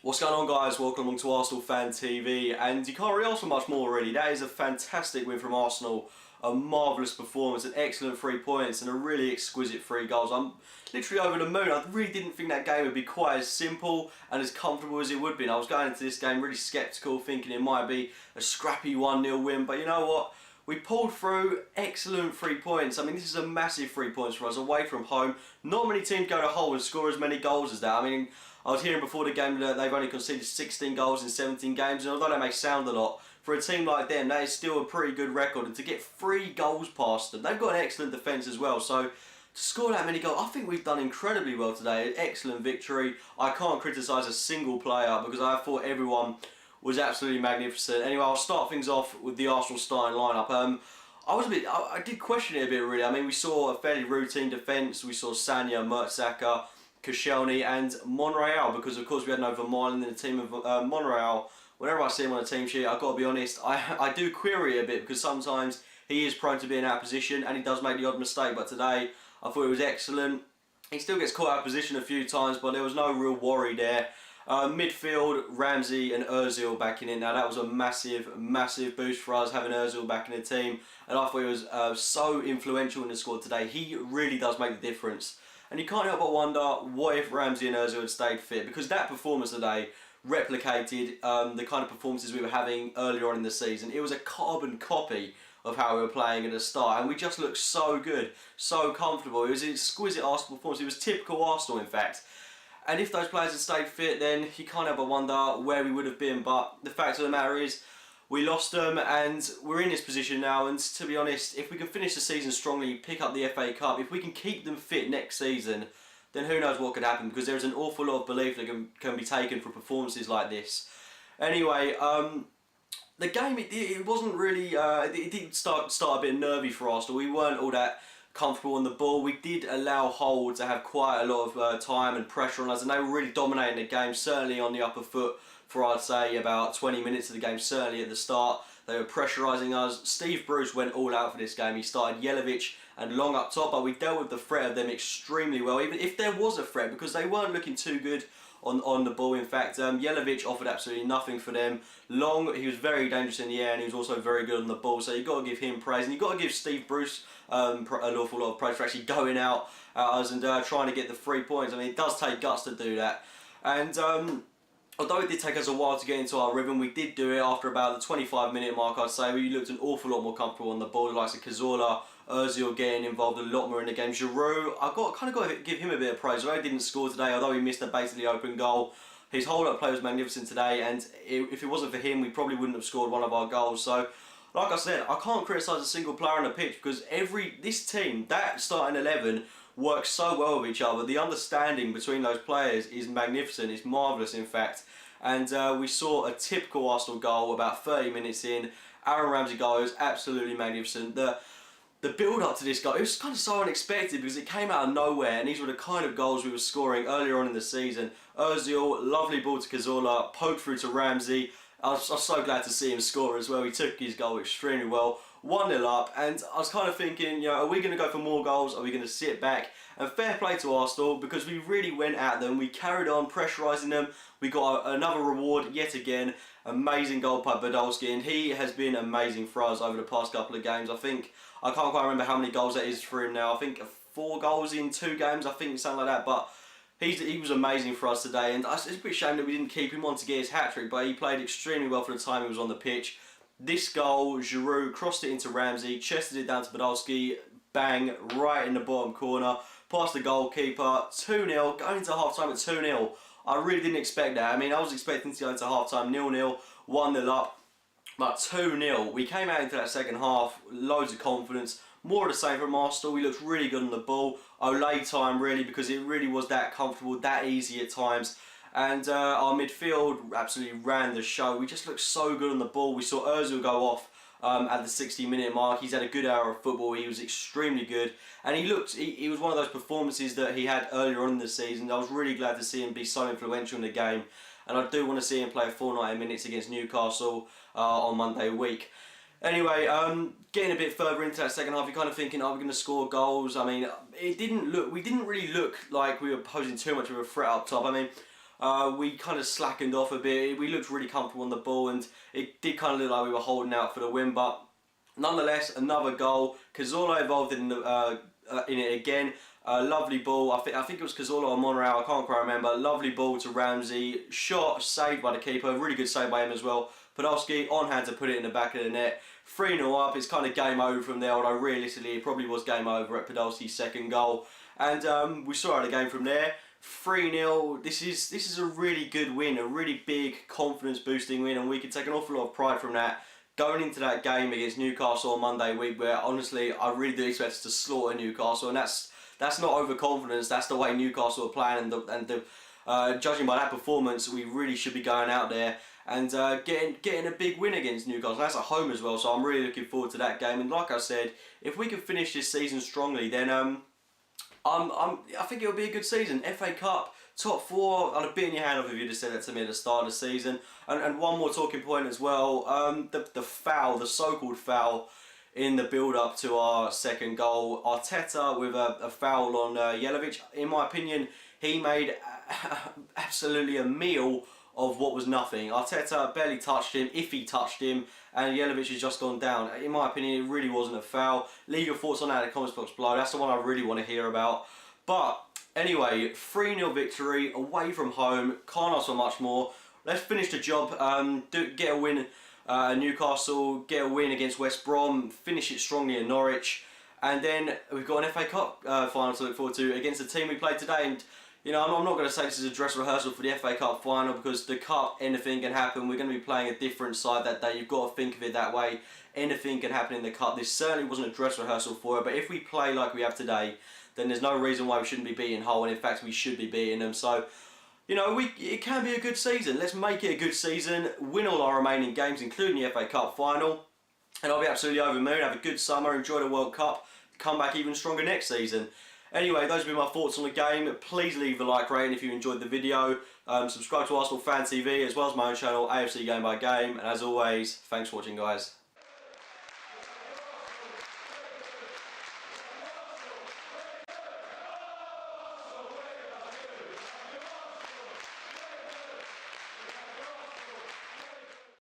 What's going on, guys? Welcome along to Arsenal Fan TV, and you can't really ask for much more, really. That is a fantastic win from Arsenal, a marvellous performance, an excellent 3 points and a really exquisite 3 goals. I'm literally over the moon. I really didn't think that game would be quite as simple and as comfortable as it would be. And I was going into this game really sceptical, thinking it might be a scrappy 1-0 win, but you know what? We pulled through, excellent 3 points. I mean, this is a massive 3 points for us away from home. Not many teams go to Hull and score as many goals as that. I mean, I was hearing before the game that they've only conceded 16 goals in 17 games, and although that may sound a lot, for a team like them, that is still a pretty good record. And to get 3 goals past them, they've got an excellent defence as well. So to score that many goals, I think we've done incredibly well today. Excellent victory. I can't criticise a single player because I thought everyone was absolutely magnificent. Anyway, I'll start things off with the Arsenal starting lineup. I did question it a bit, really. I mean, we saw a fairly routine defence. We saw Sanya, Mertesacker, Koscielny and Monreal, because of course we had no Vermaelen in the team of Monreal. Whenever I see him on a team sheet, I've got to be honest, I do query it a bit, because sometimes he is prone to being out of position and he does make the odd mistake, but today I thought it was excellent. He still gets caught out of position a few times, but there was no real worry there. Midfield, Ramsey and Ozil back in it. Now that was a massive, massive boost for us, having Ozil back in the team, and I thought he was so influential in the squad today. He really does make the difference. And you can't help but wonder, what if Ramsey and Ozil had stayed fit? Because that performance today replicated the kind of performances we were having earlier on in the season. It was a carbon copy of how we were playing at the start, and we just looked so good, so comfortable. It was an exquisite Arsenal performance. It was typical Arsenal, in fact. And if those players had stayed fit, then you can't help but wonder where we would have been. But the fact of the matter is, we lost them, and we're in this position now. And to be honest, if we can finish the season strongly, pick up the FA Cup, if we can keep them fit next season, then who knows what could happen, because there's an awful lot of belief that can be taken for performances like this. Anyway, the game, it wasn't really, it did start a bit nervy for Arsenal. We weren't all that comfortable on the ball. We did allow Hull to have quite a lot of time and pressure on us, and they were really dominating the game, certainly on the upper foot for, I'd say, about 20 minutes of the game. Certainly at the start they were pressurising us. Steve Bruce went all out for this game. He started Jelavic and Long up top, but we dealt with the threat of them extremely well, even if there was a threat, because they weren't looking too good on the ball. In fact, Jelavic offered absolutely nothing for them. Long, he was very dangerous in the air, and he was also very good on the ball, so you've got to give him praise, and you've got to give Steve Bruce an awful lot of praise for actually going out at us and trying to get the 3 points. I mean, it does take guts to do that. And although it did take us a while to get into our rhythm, we did do it after about the 25-minute mark, I'd say. We looked an awful lot more comfortable on the ball. The likes of Cazorla, Ozil getting involved a lot more in the game. Giroud, I've kind of got to give him a bit of praise. Although he didn't score today, although he missed a basically open goal, his hold-up play was magnificent today, and if it wasn't for him, we probably wouldn't have scored one of our goals. So, like I said, I can't criticise a single player on the pitch, because this team, that starting 11, works so well with each other. The understanding between those players is magnificent. It's marvellous, in fact. And we saw a typical Arsenal goal about 30 minutes in. Aaron Ramsey goal was absolutely magnificent. The build-up to this goal, it was kind of so unexpected, because it came out of nowhere, and these were the kind of goals we were scoring earlier on in the season. Ozil, lovely ball to Cazorla, poked through to Ramsey. I was so glad to see him score as well. He took his goal extremely well. 1-0 up, and I was kind of thinking, you know, are we going to go for more goals? Are we going to sit back? And fair play to Arsenal, because we really went at them. We carried on pressurising them. We got another reward yet again. Amazing goal by Podolski, and he has been amazing for us over the past couple of games. I can't quite remember how many goals that is for him now. I think 4 goals in 2 games, I think, something like that. But he was amazing for us today, and it's a bit shame that we didn't keep him on to get his hat-trick, but he played extremely well for the time he was on the pitch. This goal, Giroud crossed it into Ramsey, chested it down to Podolski, bang, right in the bottom corner, past the goalkeeper, 2-0, going into half-time at 2-0. I really didn't expect that. I mean, I was expecting to go into half-time 0-0, 1-0 up, but 2-0. We came out into that second half, loads of confidence, more of the same from Arsenal. We looked really good on the ball. Olay time, really, because it really was that comfortable, that easy at times. And our midfield absolutely ran the show. We just looked so good on the ball. We saw Ozil go off at the 60-minute mark. He's had a good hour of football. He was extremely good. And he was one of those performances that he had earlier on in the season. I was really glad to see him be so influential in the game. And I do want to see him play a full 90 minutes against Newcastle on Monday week. Anyway, getting a bit further into that second half, you're kind of thinking, are we going to score goals? I mean, we didn't really look like we were posing too much of a threat up top. I mean, we kind of slackened off a bit. We looked really comfortable on the ball, and it did kind of look like we were holding out for the win, but nonetheless, another goal. Cazorla involved in it again. Lovely ball. I think it was Cazorla or Monreal. I can't quite remember. Lovely ball to Ramsey. Shot saved by the keeper. Really good save by him as well. Podolski on hand to put it in the back of the net. 3-0 up. It's kind of game over from there. Although realistically, it probably was game over at Podolski's second goal. And we saw how the game from there. 3-0. This is a really good win. A really big confidence boosting win, and we can take an awful lot of pride from that. Going into that game against Newcastle on Monday week, where honestly I really do expect us to slaughter Newcastle, and that's not overconfidence. That's the way Newcastle are playing, and judging by that performance, we really should be going out there and getting a big win against Newcastle. That's at home as well, so I'm really looking forward to that game. And like I said, if we can finish this season strongly, then I think it'll be a good season. FA Cup, top 4, I'd have bitten your hand off if you'd have said that to me at the start of the season. And one more talking point as well, the foul, the so-called foul in the build-up to our second goal. Arteta with a foul on Jelavic. In my opinion, he made absolutely a meal of what was nothing. Arteta barely touched him, if he touched him, and Jelavic has just gone down. In my opinion, it really wasn't a foul. Leave your thoughts on that in the comments box below. That's the one I really want to hear about. But anyway, 3-0 victory away from home. Can't ask for much more. Let's finish the job. Get a win Newcastle, get a win against West Brom, finish it strongly in Norwich, and then we've got an FA Cup final to look forward to against the team we played today. And you know, I'm not going to say this is a dress rehearsal for the FA Cup final, because the Cup, anything can happen. We're going to be playing a different side that day. You've got to think of it that way. Anything can happen in the Cup. This certainly wasn't a dress rehearsal for it, but if we play like we have today, then there's no reason why we shouldn't be beating Hull, and in fact we should be beating them. So, you know, it can be a good season. Let's make it a good season, win all our remaining games, including the FA Cup final, and I'll be absolutely over the moon. Have a good summer, enjoy the World Cup, come back even stronger next season. Anyway, those have been my thoughts on the game. Please leave a like rating if you enjoyed the video. Subscribe to Arsenal Fan TV, as well as my own channel, A.F.C Game by Game. And as always, thanks for watching, guys.